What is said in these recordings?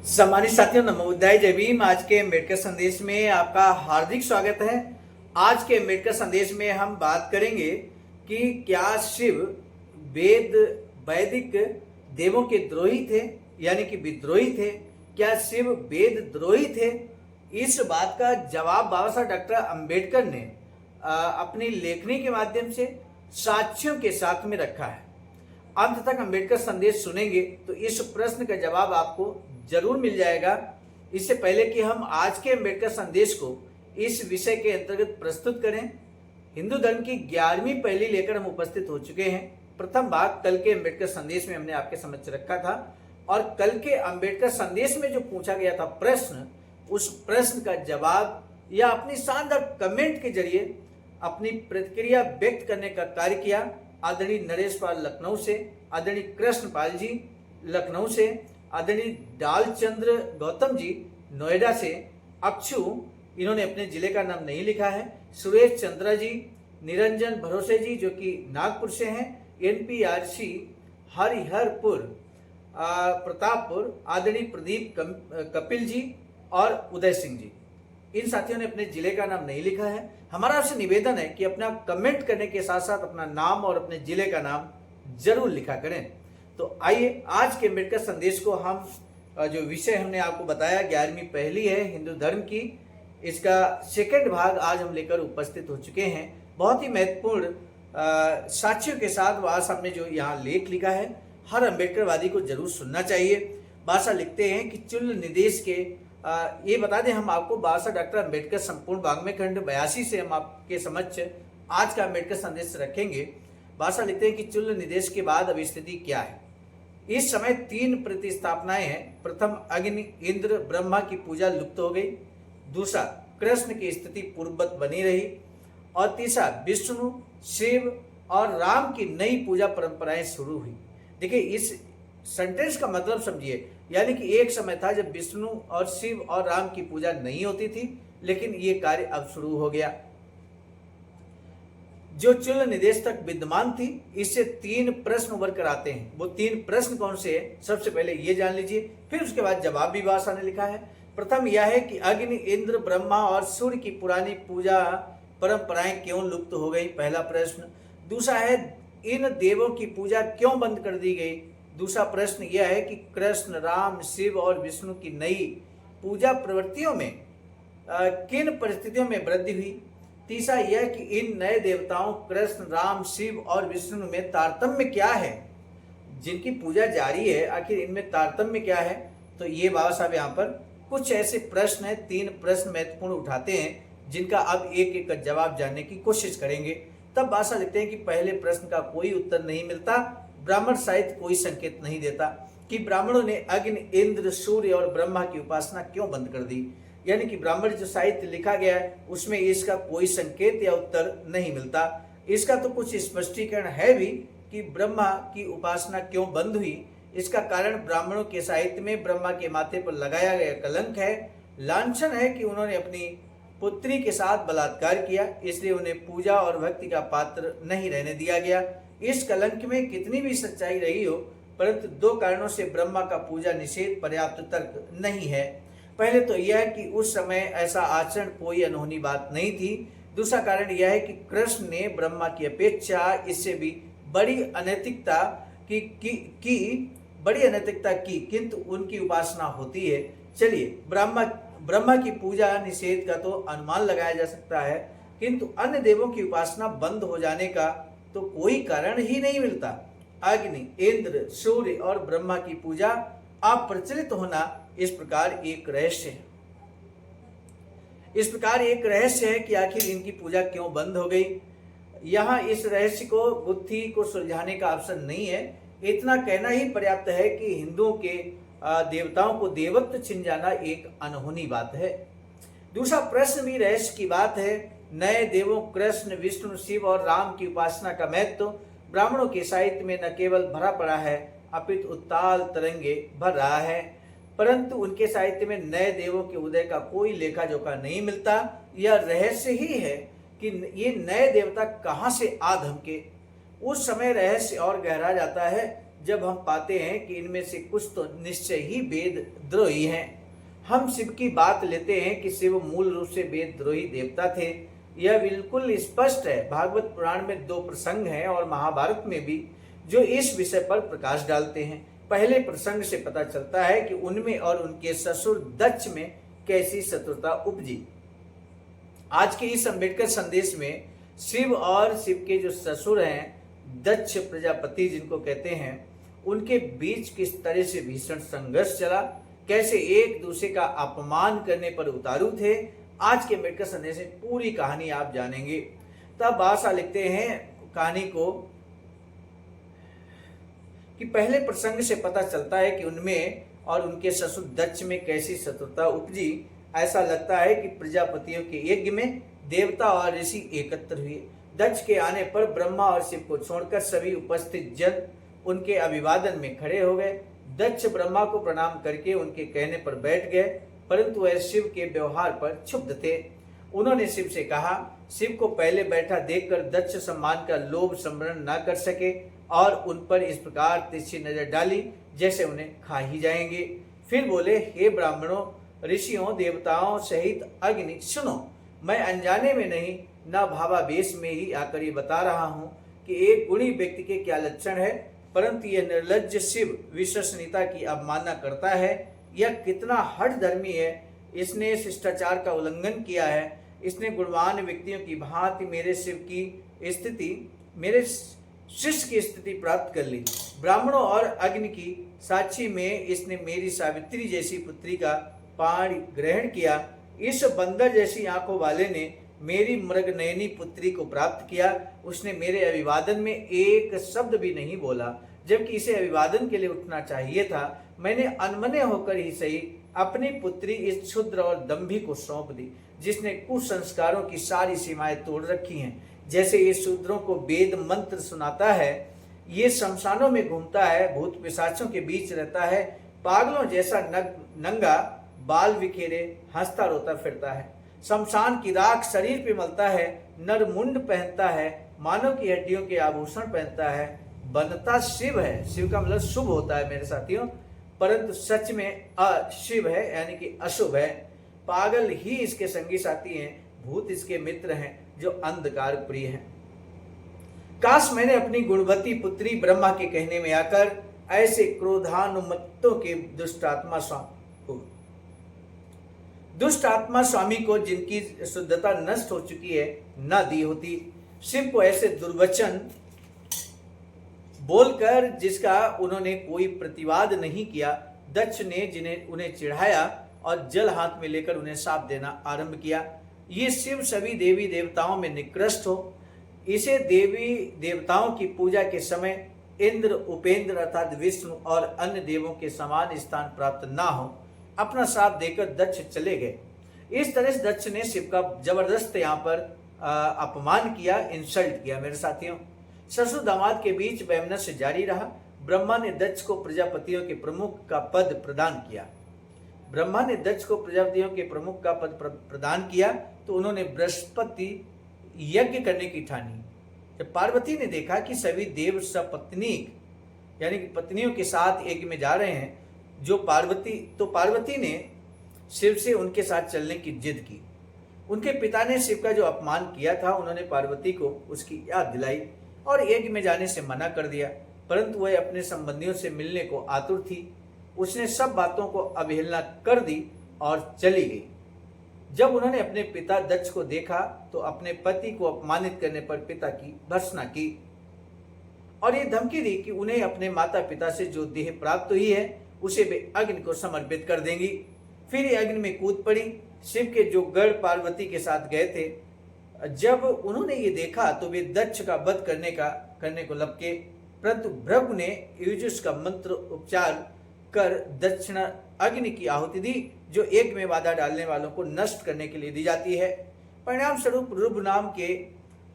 सम्मानित साथियों, नमो बुद्धाय, जय भीम। आज के अम्बेडकर संदेश में आपका हार्दिक स्वागत है। आज के अम्बेडकर संदेश में हम बात करेंगे कि क्या शिव वैदिक देवों के द्रोही थे, यानी कि विद्रोही थे। क्या शिव वेद द्रोही थे? इस बात का जवाब बाबा साहब डॉक्टर अम्बेडकर ने अपनी लेखनी के माध्यम से साक्ष्यों के साथ में रखा है। अंत तक अम्बेडकर संदेश सुनेंगे तो इस प्रश्न का जवाब आपको जरूर मिल जाएगा। इससे पहले कि हम आज के अम्बेडकर संदेश को इस विषय के अंतर्गत प्रस्तुत करें, हिंदू धर्म की 11वीं पहली लेकर हम उपस्थित हो चुके हैं। प्रथम भाग कल के अम्बेडकर संदेश में हमने आपके समक्ष रखा था और कल के अम्बेडकर संदेश में जो पूछा गया था प्रश्न, उस प्रश्न का जवाब या अपनी शानदार कमेंट के जरिए अपनी प्रतिक्रिया व्यक्त करने का कार्य किया आदरणीय नरेश पाल लखनऊ से, आदरणीय कृष्णपाल जी लखनऊ से, आदरणीय डालचंद्र गौतम जी नोएडा से, अक्षु इन्होंने अपने जिले का नाम नहीं लिखा है, सुरेश चंद्रा जी, निरंजन भरोसे जी जो कि नागपुर से हैं, NPRC हरिहरपुर प्रतापपुर, आदरणीय प्रदीप कपिल जी और उदय सिंह जी, इन साथियों ने अपने जिले का नाम नहीं लिखा है। हमारा आपसे निवेदन है कि अपना कमेंट करने के साथ साथ अपना नाम और अपने जिले का नाम जरूर लिखा करें। तो आइए आज के अम्बेडकर संदेश को हम जो विषय हमने आपको बताया 11वीं पहली है हिंदू धर्म की, इसका सेकंड भाग आज हम लेकर उपस्थित हो चुके हैं। बहुत ही महत्वपूर्ण साक्ष्यों के साथ बाबा साहब ने जो यहाँ लेख लिखा है हर अम्बेडकरवादी को जरूर सुनना चाहिए। बाबा साहब लिखते हैं कि चुल्ल निदेश के ये बता दें, हम आपको बाबा साहब डॉक्टर अम्बेडकर संपूर्ण वाङ्मय खंड 82 से हम आपके समक्ष आज का अम्बेडकर संदेश रखेंगे। बाबा साहब लिखते हैं कि चुल्ल निदेश के बाद अब स्थिति क्या है। इस समय 3 प्रतिस्थापनाएं हैं। प्रथम, अग्नि इंद्र ब्रह्मा की पूजा लुप्त हो गई। दूसरा, कृष्ण की स्थिति पूर्ववत बनी रही। और तीसरा, विष्णु शिव और राम की नई पूजा परंपराएं शुरू हुई। देखिए, इस सेंटेंस का मतलब समझिए, यानी कि एक समय था जब विष्णु और शिव और राम की पूजा नहीं होती थी, लेकिन ये कार्य अब शुरू हो गया। जो चुल्ल निदेश तक विद्यमान थी, इससे 3 प्रश्न उभर कर आते हैं। वो 3 प्रश्न कौन से हैं, सबसे पहले ये जान लीजिए, फिर उसके बाद जवाब भी बाबा साहब ने लिखा है। प्रथम यह है कि अग्नि इंद्र ब्रह्मा और सूर्य की पुरानी पूजा परंपराएं क्यों लुप्त हो गई, पहला प्रश्न। दूसरा है, इन देवों की पूजा क्यों बंद कर दी गई। दूसरा प्रश्न यह है कि कृष्ण राम शिव और विष्णु की नई पूजा प्रवृत्तियों में किन परिस्थितियों में वृद्धि हुई। तीसरा यह कि इन नए देवताओं कृष्ण राम शिव और विष्णु में तारतम्य क्या है, जिनकी पूजा जारी है, आखिर इनमें तारतम्य क्या है। तो ये बाबा साहब यहाँ पर कुछ ऐसे प्रश्न हैं, 3 प्रश्न महत्वपूर्ण उठाते हैं, जिनका अब एक एक का जवाब जानने की कोशिश करेंगे। तब बाबा साहब लिखते हैं कि पहले प्रश्न का कोई उत्तर नहीं मिलता। ब्राह्मण साहित्य कोई संकेत नहीं देता कि ब्राह्मणों ने अग्नि इंद्र सूर्य और ब्रह्मा की उपासना क्यों बंद कर दी। यानी कि ब्राह्मण जो साहित्य लिखा गया है उसमें इसका कोई संकेत या उत्तर नहीं मिलता। इसका तो कुछ स्पष्टीकरण है भी कि ब्रह्मा की उपासना क्यों बंद हुई। इसका कारण ब्राह्मणों के साहित्य में ब्रह्मा के माथे पर लगाया गया कलंक है, लांछन है कि उन्होंने अपनी पुत्री के साथ बलात्कार किया, इसलिए उन्हें पूजा और भक्ति का पात्र नहीं रहने दिया गया। इस कलंक में कितनी भी सच्चाई रही हो, परंतु 2 कारणों से ब्रह्मा का पूजा निषेध पर्याप्त तर्क नहीं है। पहले तो यह कि उस समय ऐसा आचरण कोई अनहोनी बात नहीं थी। दूसरा कारण यह है कि कृष्ण ने ब्रह्मा की अपेक्षा इससे भी बड़ी अनैतिकता की, किंतु उनकी उपासना होती है। चलिए, ब्रह्मा की पूजा निषेध का तो अनुमान लगाया जा सकता है, किंतु अन्य देवों की उपासना बंद हो जाने का तो कोई कारण ही नहीं मिलता। अग्नि इंद्र सूर्य और ब्रह्मा की पूजा अप्रचलित होना इस प्रकार एक रहस्य है। इस प्रकार एक रहस्य है कि आखिर इनकी पूजा क्यों बंद हो गई। यहाँ इस रहस्य को बुद्धि को सुलझाने का अवसर नहीं है। इतना कहना ही पर्याप्त है कि हिंदुओं के देवताओं को देवत्व छिन जाना एक अनहोनी बात है। दूसरा प्रश्न भी रहस्य की बात है। नए देवों कृष्ण विष्णु शिव और राम की उपासना का महत्व ब्राह्मणों के साहित्य में न केवल भरा पड़ा है, अपितु उत्ताल तरंगे भर रहा है, परंतु उनके साहित्य में नए देवों के उदय का कोई लेखा जोखा नहीं मिलता। यह रहस्य ही है कि ये नए देवता कहाँ से आ धमके। उस समय रहस्य और गहरा जाता है जब हम पाते हैं कि इनमें से कुछ तो निश्चय ही वेद द्रोही हैं। हम शिव की बात लेते हैं कि शिव मूल रूप से वेद द्रोही देवता थे, यह बिल्कुल स्पष्ट है। भागवत पुराण में 2 प्रसंग हैं और महाभारत में भी जो इस विषय पर प्रकाश डालते हैं। पहले प्रसंग से पता चलता है कि उनमें और उनके ससुर दक्ष में कैसी शत्रुता उपजी। आज के इस अंबेडकर संदेश में शिव और शिव के जो ससुर हैं दक्ष प्रजापति जिनको कहते हैं, उनके बीच किस तरह से भीषण संघर्ष चला, कैसे एक दूसरे का अपमान करने पर उतारू थे। आज के अंबेडकर संदेश में पूरी कहानी आप जानेंगे। तब बादशाह लिखते हैं कहानी को कि पहले प्रसंग से पता चलता है कि उनमें और उनके ससुर दक्ष में कैसी शत्रुता उपजी। ऐसा लगता है कि प्रजापतियों के यज्ञ में देवता और ऋषि एकत्र हुए। दक्ष के आने पर ब्रह्मा और शिव को छोड़कर सभी उपस्थित जन उनके अभिवादन में खड़े हो गए। दक्ष ब्रह्मा को प्रणाम करके उनके कहने पर बैठ गए, परंतु वह शिव के व्यवहार पर क्षुब्ध थे। उन्होंने शिव से कहा। शिव को पहले बैठा देखकर दक्ष सम्मान का लोभ संवरण न कर सके और उन पर इस प्रकार तिरछी नजर डाली जैसे उन्हें खा ही जाएंगे। फिर बोले, हे ब्राह्मणों, ऋषियों, देवताओं सहित अग्नि, सुनो, मैं अनजाने में नहीं न भावावेश में ही आकर ये बता रहा हूँ कि एक गुणी व्यक्ति के क्या लक्षण है, परंतु यह निर्लज्ज शिव विश्वसनीयता की अवमानना करता है। यह कितना हठ धर्मी है, इसने शिष्टाचार का उल्लंघन किया है। इसने गुणवान व्यक्तियों की भांति मेरे शिव की स्थिति, मेरे शिष्य की स्थिति प्राप्त कर ली। ब्राह्मणों और अग्नि की साक्षी में इसने मेरी सावित्री जैसी पुत्री का पाणी ग्रहण किया। इस बंदर जैसी आंखों वाले ने मेरी मृगनयनी पुत्री को प्राप्त किया। उसने मेरे अभिवादन में एक शब्द भी नहीं बोला, जबकि इसे अभिवादन के लिए उठना चाहिए था। मैंने अनमने होकर ही सही अपनी पुत्री इस क्षुद्र और दंभी को सौंप दी, जिसने कुसंस्कारों की सारी सीमाएं तोड़ रखी हैं। जैसे ये शूद्रों को वेद मंत्र सुनाता है, ये शमशानों में घूमता है, भूत पिशाचों के बीच रहता है, पागलों जैसा नंगा बाल बिखेरे हंसता रोता फिरता है, शमशान की राख शरीर पे मलता है, नरमुंड पहनता है, मानव की हड्डियों के आभूषण पहनता है, बनता शिव है। शिव का मतलब शुभ होता है मेरे साथियों, परंतु सच में अशिव है, यानी कि अशुभ है। पागल ही इसके संगी साथी हैं, भूत इसके मित्र हैं जो अंधकार प्रिय हैं। काश मैंने अपनी गुणवती पुत्री ब्रह्मा के कहने में आकर ऐसे क्रोधानुमत्तों के दुष्ट आत्मा स्वामी को जिनकी शुद्धता नष्ट हो चुकी है न दी होती। शिव को ऐसे दुर्वचन बोलकर जिसका उन्होंने कोई प्रतिवाद नहीं किया, दक्ष ने जिन्हें उन्हें चिढ़ाया और जल हाथ में लेकर उन्हें शाप देना आरंभ किया। ये शिव सभी देवी देवताओं में निकृष्ट हो, इसे देवी देवताओं की पूजा के समय इंद्र, उपेंद्र अर्थात विष्णु और अन्य देवों के समान स्थान प्राप्त ना हो, अपना शाप देकर दक्ष चले गए। इस तरह से दक्ष ने शिव का जबरदस्त यहाँ पर अपमान किया, इंसल्ट किया। मेरे साथियों, ससुर दामाद के बीच वैमनस्य जारी रहा। ब्रह्मा ने दक्ष को प्रजापतियों के प्रमुख का पद प्रदान किया। ब्रह्मा ने दक्ष को प्रजापतियों के प्रमुख का पद प्रदान किया तो उन्होंने बृहस्पति यज्ञ करने की ठानी। जब पार्वती ने देखा कि सभी देव सपत्नीक यानी कि पत्नियों के साथ यज्ञ में जा रहे हैं, पार्वती ने शिव से उनके साथ चलने की जिद की। उनके पिता ने शिव का जो अपमान किया था, उन्होंने पार्वती को उसकी याद दिलाई और यज्ञ में जाने से मना कर दिया, परंतु वह अपने संबंधियों से मिलने को आतुर थी। उसने सब बातों को अवहेलना कर दी और चली गई। जब उन्होंने अपने पिता दक्ष को देखा तो अपने पति को अपमानित करने पर पिता की भर्त्सना की और ये धमकी दी कि उन्हें अपने माता पिता से जो देह प्राप्त हुई है उसे वे अग्नि को समर्पित कर देंगी। फिर ये अग्नि में कूद पड़ी। शिव के जो गढ़ पार्वती के साथ गए थे, जब उन्होंने ये देखा तो वे दक्ष का वध करने को लपके, परंतु भृगु ने युजुष का मंत्र उपचार कर दक्षिण अग्नि की आहुति दी, जो एक में बाधा डालने वालों को नष्ट करने के लिए दी जाती है। परिणाम स्वरूप रुभ नाम के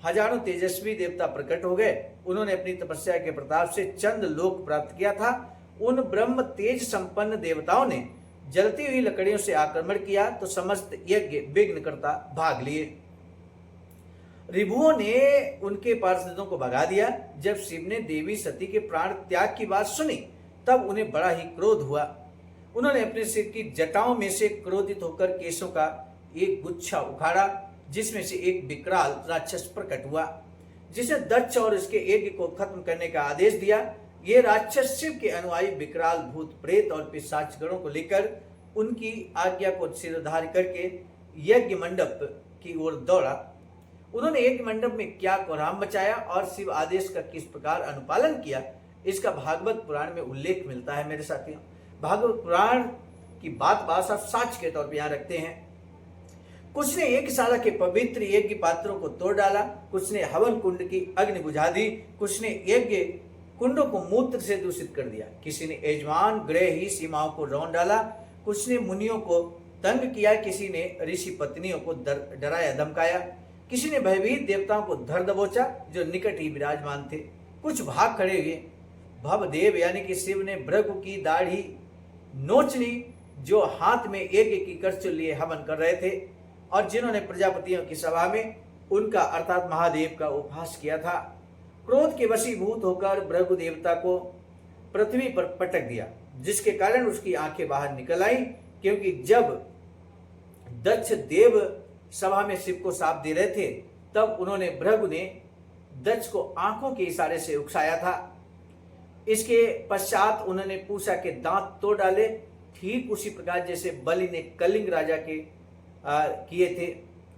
हजारों तेजस्वी देवता प्रकट हो गए। उन्होंने अपनी तपस्या के प्रताप से चंद्र लोक प्राप्त किया था। उन ब्रह्म तेज संपन्न देवताओं ने जलती हुई लकड़ियों से आक्रमण किया तो समस्त यज्ञ विघ्न करता भाग लिए। रिभुओं ने उनके पार्षदों को भगा दिया। जब शिव ने देवी सती के प्राण त्याग की बात सुनी तब उन्हें बड़ा ही क्रोध हुआ। उन्होंने अपने सिर की जटाओं में से क्रोधित होकर केशों का एक गुच्छा उखाड़ा, जिसमें से एक विकराल राक्षस प्रकट हुआ, जिसने दक्ष और उसके यज्ञ को खत्म करने का आदेश दिया। ये राक्षस शिव के अनुयायी विकराल भूत प्रेत और पिशाच गणों को लेकर उनकी आज्ञा को सिरधार करके यज्ञ मंडप की ओर दौड़ा। उन्होंने यज्ञ मंडप में क्या कोहराम मचाया और शिव आदेश का किस प्रकार अनुपालन किया, इसका भागवत पुराण में उल्लेख मिलता है। मेरे साथियों, भागवत पुराण की बात सब साक्ष्य के तौर पर यहाँ रखते हैं। कुछ ने यज्ञशाला के पवित्र यज्ञ पात्रों को तोड़ डाला, कुछ ने हवन कुंड की अग्नि बुझा दी, कुछ ने यज्ञ कुंडों को मूत्र से दूषित कर दिया, किसी ने यजमान गृह ही सीमाओं को रौंद डाला, कुछ ने मुनियों को तंग किया, किसी ने ऋषि पत्नियों को डराया धमकाया, किसी ने भयभीत देवताओं को धर दबोचा जो निकट ही विराजमान थे। कुछ भाग खड़े हुए। भवदेव यानी कि शिव ने भृगु की दाढ़ी नोच ली, जो हाथ में यज्ञ की करछुल लिए हवन कर रहे थे और जिन्होंने प्रजापतियों की सभा में उनका अर्थात महादेव का उपहास किया था। क्रोध के वशीभूत होकर भृगु देवता को पृथ्वी पर पटक दिया, जिसके कारण उसकी आंखें बाहर निकल आई, क्योंकि जब दक्ष देव सभा में शिव को शाप दे रहे थे तब उन्होंने भृगु ने दक्ष को आंखों के इशारे से उकसाया था। इसके पश्चात उन्होंने पूषा के दांत तोड़ डाले, ठीक उसी प्रकार जैसे बलि ने कलिंग राजा के किए थे।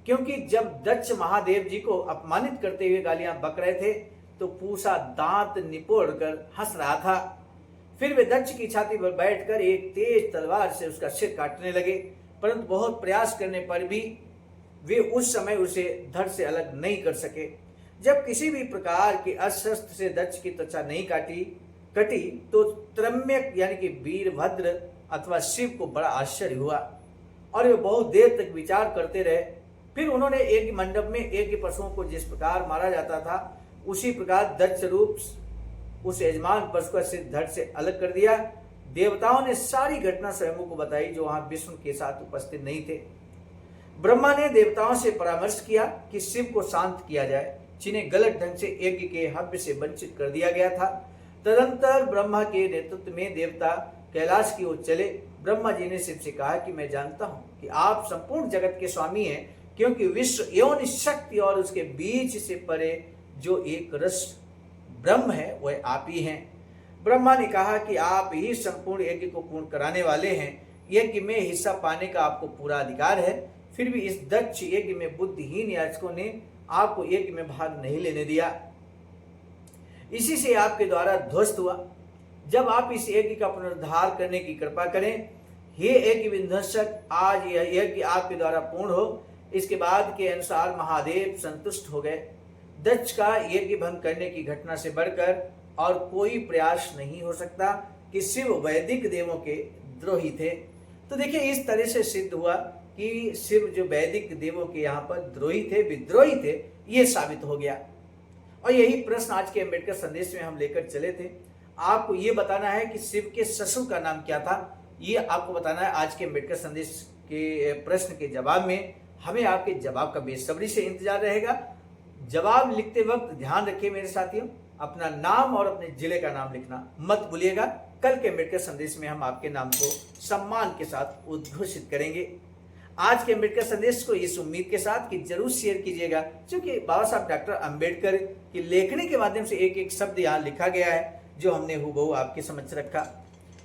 क्योंकि जब दक्ष महादेव जी को अपमानित करते हुए गालियां बक रहे थे तो पूषा दांत निपोड़ कर हंस रहा था। फिर वे दक्ष की छाती पर बैठकर एक तेज तलवार से उसका सिर काटने लगे, परंतु बहुत प्रयास करने पर भी वे उस समय उसे धड़ से अलग नहीं कर सके। जब किसी भी प्रकार के अस्त्र से दक्ष की त्वचा नहीं कटी तो त्रम्यक यानी कि वीरभद्र अथवा शिव को बड़ा आश्चर्य हुआ और वे बहुत देर तक विचार करते रहे। फिर उन्होंने यज्ञ मंडप में यज्ञ पशुओं को जिस प्रकार मारा जाता था उसी प्रकार दक्ष रूप उस यजमान पशु का सिर धड़ से अलग कर दिया। देवताओं ने सारी घटना स्वयं को बताई, जो वहां विष्णु के साथ उपस्थित नहीं थे। ब्रह्मा ने देवताओं से परामर्श किया कि शिव को शांत किया जाए, जिन्हें गलत ढंग से यज्ञ के हव्य से वंचित कर दिया गया था। तदंतर ब्रह्मा के नेतृत्व में देवता कैलाश की ओर चले। ब्रह्मा जी ने शिव से कहा कि मैं जानता हूं कि आप संपूर्ण जगत के स्वामी हैं, क्योंकि विश्व एवं शक्ति और उसके बीच से परे जो एक रस ब्रह्म है वह आप ही हैं। ब्रह्मा ने कहा कि आप ही संपूर्ण यज्ञ को पूर्ण कराने वाले हैं, यज्ञ में हिस्सा पाने का आपको पूरा अधिकार है। फिर भी इस दक्ष यज्ञ में बुद्धिहीन याचकों ने आपको यज्ञ में भाग नहीं लेने दिया, इसी से आपके द्वारा ध्वस्त हुआ। जब आप इस यज्ञ का पुनरुद्धार करने की कृपा करें, हे यज्ञ विध्वंसक, आज यह यज्ञ आपके द्वारा पूर्ण हो। इसके बाद के अनुसार महादेव संतुष्ट हो गए। दक्ष का यज्ञ भंग करने की घटना से बढ़कर और कोई प्रयास नहीं हो सकता कि शिव वैदिक देवों के द्रोही थे। तो देखिए, इस तरह से सिद्ध हुआ कि शिव जो वैदिक देवों के यहाँ पर द्रोही थे, विद्रोही थे, ये साबित हो गया। और यही प्रश्न आज के अम्बेडकर संदेश में हम लेकर चले थे। आपको ये बताना है कि शिव के ससुर का नाम क्या था, ये आपको बताना है। आज के अम्बेडकर संदेश के प्रश्न के जवाब में हमें आपके जवाब का बेसब्री से इंतजार रहेगा। जवाब लिखते वक्त ध्यान रखिए मेरे साथियों, अपना नाम और अपने जिले का नाम लिखना मत भूलिएगा। कल के अम्बेडकर संदेश में हम आपके नाम को सम्मान के साथ उद्घोषित करेंगे। आज के अम्बेडकर संदेश को इस उम्मीद के साथ कि जरूर शेयर कीजिएगा, क्योंकि बाबा साहब डॉक्टर अम्बेडकर की लेखनी के माध्यम से एक एक शब्द यहाँ लिखा गया है जो हमने हूबहू आपके समक्ष रखा।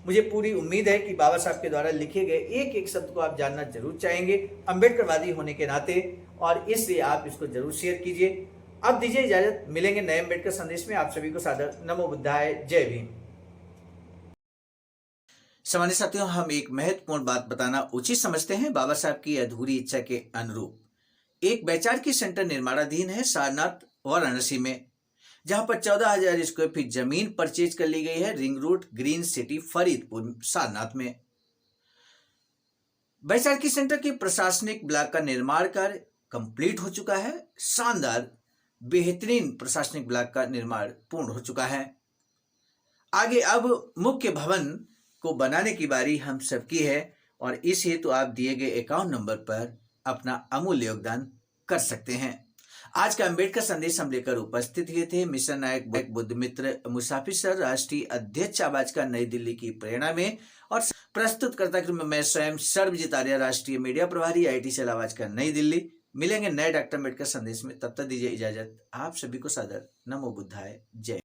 मुझे पूरी उम्मीद है कि बाबा साहब के द्वारा लिखे गए एक एक शब्द को आप जानना जरूर चाहेंगे अम्बेडकरवादी होने के नाते, और इसलिए आप इसको जरूर शेयर कीजिए। अब दीजिए इजाजत, मिलेंगे नए अम्बेडकर संदेश में। आप सभी को सादर नमो बुद्धाय, जय भीम। सामान्य साथियों, हम एक महत्वपूर्ण बात बताना उचित समझते हैं। बाबा साहब की अधूरी इच्छा के अनुरूप एक वैचारिक सेंटर निर्माणाधीन है सारनाथ वाराणसी में, जहां पर 14,000 स्क्वायर फीट जमीन परचेज कर ली गई है ring road green city Faridpur Sarnath में। वैचारिक सेंटर के प्रशासनिक ब्लॉक का निर्माण कार्य कंप्लीट हो चुका है। शानदार बेहतरीन प्रशासनिक ब्लॉक का निर्माण पूर्ण हो चुका है। आगे अब मुख्य भवन को बनाने की बारी हम सबकी है, और इस हेतु आप दिए गए अकाउंट नंबर पर अपना अमूल्य योगदान कर सकते हैं। आज का अंबेडकर संदेश हम लेकर उपस्थित हुए थे मिशन नायक बुद्धमित्र मुसाफिर सर, राष्ट्रीय अध्यक्ष आवाज का नई दिल्ली की प्रेरणा में, और प्रस्तुत करता कि मैं स्वयं सर्वजित आर्य, राष्ट्रीय मीडिया प्रभारी, IIT सेल आवाज का नई दिल्ली। मिलेंगे नए डॉक्टर अम्बेडकर संदेश में, तब तक दीजिए इजाजत। आप सभी को सादर नमो बुद्धाय, जय।